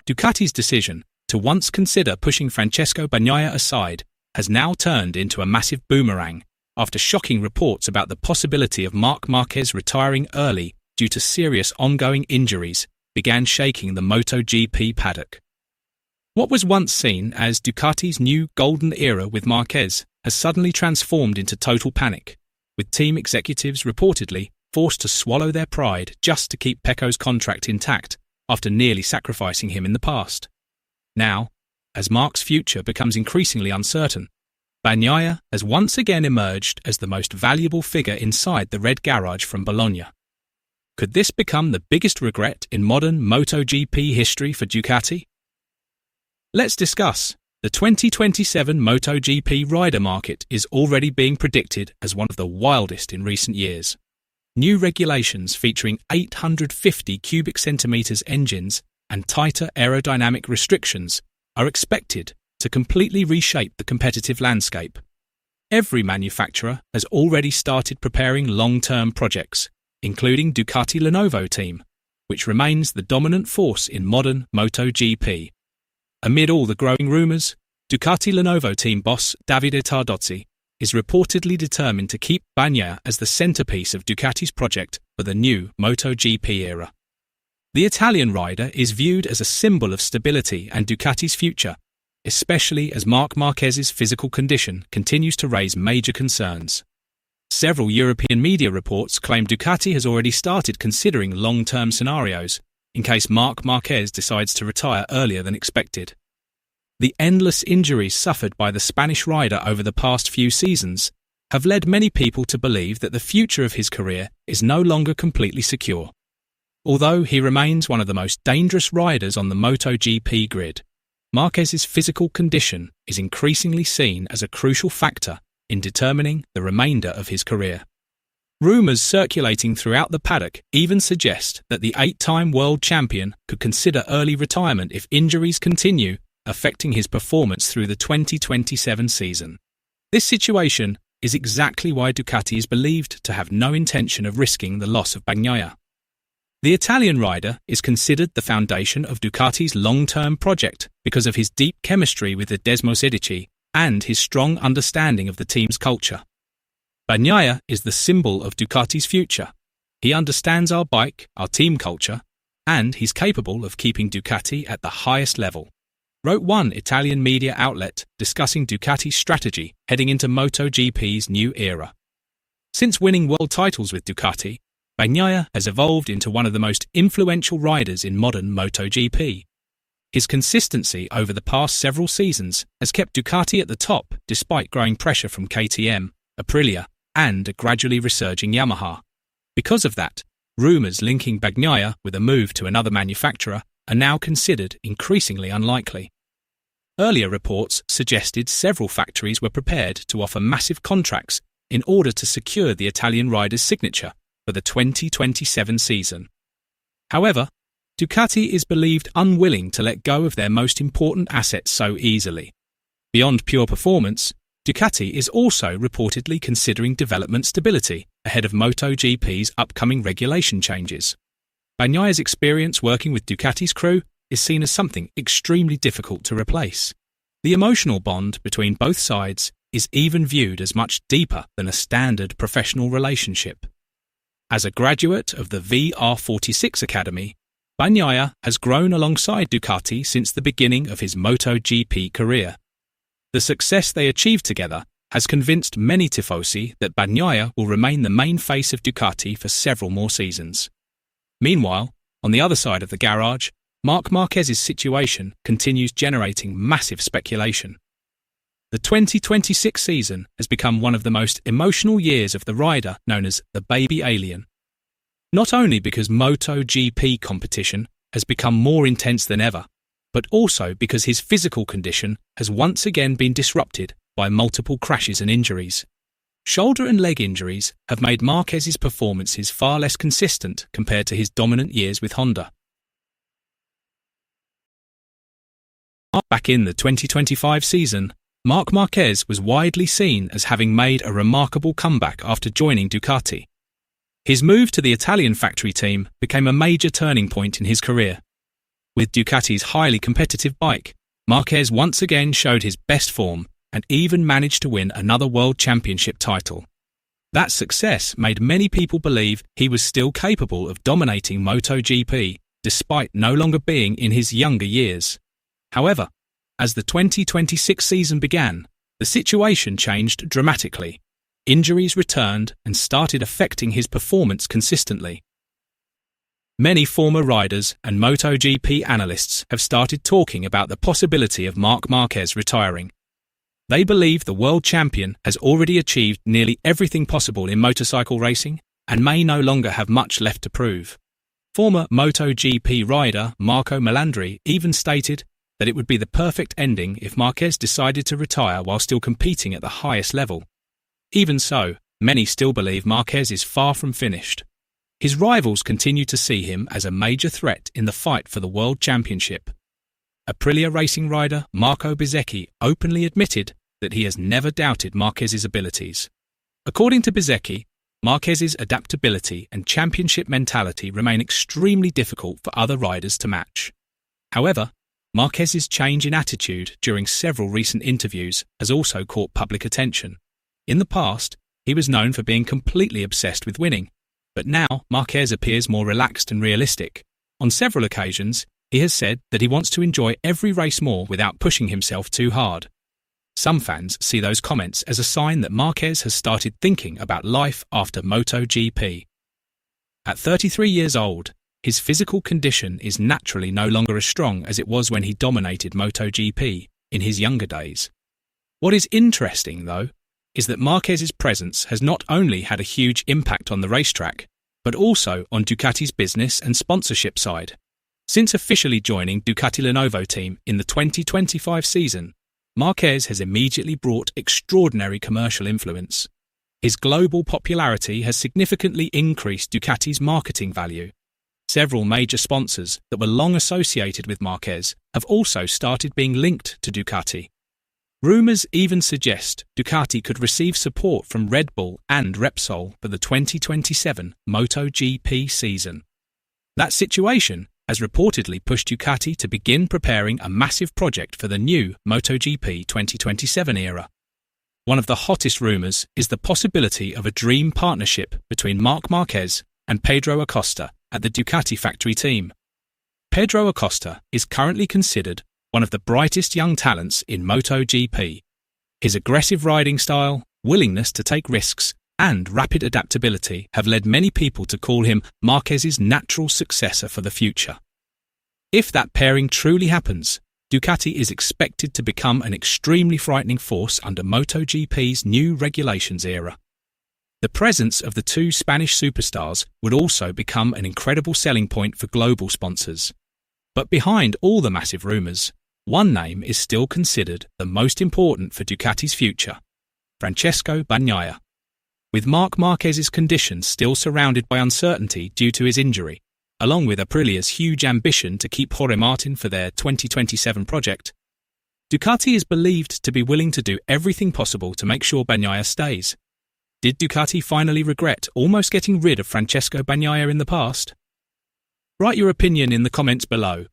Ducati's decision to once consider pushing Francesco Bagnaia aside has now turned into a massive boomerang after shocking reports about the possibility of Marc Marquez retiring early due to serious ongoing injuries began shaking the MotoGP paddock. What was once seen as Ducati's new golden era with Marquez has suddenly transformed into total panic, with team executives reportedly forced to swallow their pride just to keep Pecco's contract intact after nearly sacrificing him in the past. Now, as Marc's future becomes increasingly uncertain, Bagnaia has once again emerged as the most valuable figure inside the Red Garage from Bologna. Could this become the biggest regret in modern MotoGP history for Ducati? Let's discuss. The 2027 MotoGP rider market is already being predicted as one of the wildest in recent years. New regulations featuring 850 cubic centimeters engines and tighter aerodynamic restrictions are expected to completely reshape the competitive landscape. Every manufacturer has already started preparing long-term projects, including Ducati Lenovo team, which remains the dominant force in modern MotoGP. Amid all the growing rumours, Ducati Lenovo team boss Davide Tardozzi is reportedly determined to keep Bagnaia as the centrepiece of Ducati's project for the new MotoGP era. The Italian rider is viewed as a symbol of stability and Ducati's future, especially as Marc Marquez's physical condition continues to raise major concerns. Several European media reports claim Ducati has already started considering long-term scenarios in case Marc Marquez decides to retire earlier than expected. The endless injuries suffered by the Spanish rider over the past few seasons have led many people to believe that the future of his career is no longer completely secure. Although he remains one of the most dangerous riders on the MotoGP grid, Marquez's physical condition is increasingly seen as a crucial factor in determining the remainder of his career. Rumours circulating throughout the paddock even suggest that the 8-time world champion could consider early retirement if injuries continue affecting his performance through the 2027 season. This situation is exactly why Ducati is believed to have no intention of risking the loss of Bagnaia. The Italian rider is considered the foundation of Ducati's long-term project because of his deep chemistry with the Desmosedici and his strong understanding of the team's culture. Bagnaia is the symbol of Ducati's future. He understands our bike, our team culture, and he's capable of keeping Ducati at the highest level, wrote one Italian media outlet discussing Ducati's strategy heading into MotoGP's new era. Since winning world titles with Ducati, Bagnaia has evolved into one of the most influential riders in modern MotoGP. His consistency over the past several seasons has kept Ducati at the top despite growing pressure from KTM, Aprilia, and a gradually resurging Yamaha. Because of that, rumours linking Bagnaia with a move to another manufacturer are now considered increasingly unlikely. Earlier reports suggested several factories were prepared to offer massive contracts in order to secure the Italian rider's signature for the 2027 season. However, Ducati is believed unwilling to let go of their most important assets so easily. Beyond pure performance, Ducati is also reportedly considering development stability ahead of MotoGP's upcoming regulation changes. Bagnaia's experience working with Ducati's crew is seen as something extremely difficult to replace. The emotional bond between both sides is even viewed as much deeper than a standard professional relationship. As a graduate of the VR46 Academy, Bagnaia has grown alongside Ducati since the beginning of his MotoGP career. The success they achieved together has convinced many tifosi that Bagnaia will remain the main face of Ducati for several more seasons. Meanwhile, on the other side of the garage, Marc Marquez's situation continues generating massive speculation. The 2026 season has become one of the most emotional years of the rider known as the Baby Alien. Not only because MotoGP competition has become more intense than ever, but also because his physical condition has once again been disrupted by multiple crashes and injuries. Shoulder and leg injuries have made Marquez's performances far less consistent compared to his dominant years with Honda. Back in the 2025 season, Marc Marquez was widely seen as having made a remarkable comeback after joining Ducati. His move to the Italian factory team became a major turning point in his career. With Ducati's highly competitive bike, Marquez once again showed his best form and even managed to win another World Championship title. That success made many people believe he was still capable of dominating MotoGP, despite no longer being in his younger years. However, as the 2026 season began, the situation changed dramatically. Injuries returned and started affecting his performance consistently. Many former riders and MotoGP analysts have started talking about the possibility of Marc Marquez retiring. They believe the world champion has already achieved nearly everything possible in motorcycle racing and may no longer have much left to prove. Former MotoGP rider Marco Melandri even stated that it would be the perfect ending if Marquez decided to retire while still competing at the highest level. Even so, many still believe Marquez is far from finished. His rivals continue to see him as a major threat in the fight for the World Championship. Aprilia racing rider Marco Bezzecchi openly admitted that he has never doubted Marquez's abilities. According to Bezzecchi, Marquez's adaptability and championship mentality remain extremely difficult for other riders to match. However, Marquez's change in attitude during several recent interviews has also caught public attention. In the past, he was known for being completely obsessed with winning, but now Marquez appears more relaxed and realistic. On several occasions, he has said that he wants to enjoy every race more without pushing himself too hard. Some fans see those comments as a sign that Marquez has started thinking about life after MotoGP. At 33 years old, his physical condition is naturally no longer as strong as it was when he dominated MotoGP in his younger days. What is interesting, though, is that Marquez's presence has not only had a huge impact on the racetrack, but also on Ducati's business and sponsorship side. Since officially joining Ducati Lenovo team in the 2025 season, Marquez has immediately brought extraordinary commercial influence. His global popularity has significantly increased Ducati's marketing value. Several major sponsors that were long associated with Marquez have also started being linked to Ducati. Rumours even suggest Ducati could receive support from Red Bull and Repsol for the 2027 MotoGP season. That situation has reportedly pushed Ducati to begin preparing a massive project for the new MotoGP 2027 era. One of the hottest rumours is the possibility of a dream partnership between Marc Marquez and Pedro Acosta at the Ducati factory team. Pedro Acosta is currently considered one of the brightest young talents in MotoGP. His aggressive riding style, willingness to take risks, and rapid adaptability have led many people to call him Marquez's natural successor for the future. If that pairing truly happens, Ducati is expected to become an extremely frightening force under MotoGP's new regulations era. The presence of the two Spanish superstars would also become an incredible selling point for global sponsors. But behind all the massive rumours, one name is still considered the most important for Ducati's future: Francesco Bagnaia. With Marc Marquez's condition still surrounded by uncertainty due to his injury, along with Aprilia's huge ambition to keep Jorge Martin for their 2027 project, Ducati is believed to be willing to do everything possible to make sure Bagnaia stays. Did Ducati finally regret almost getting rid of Francesco Bagnaia in the past? Write your opinion in the comments below,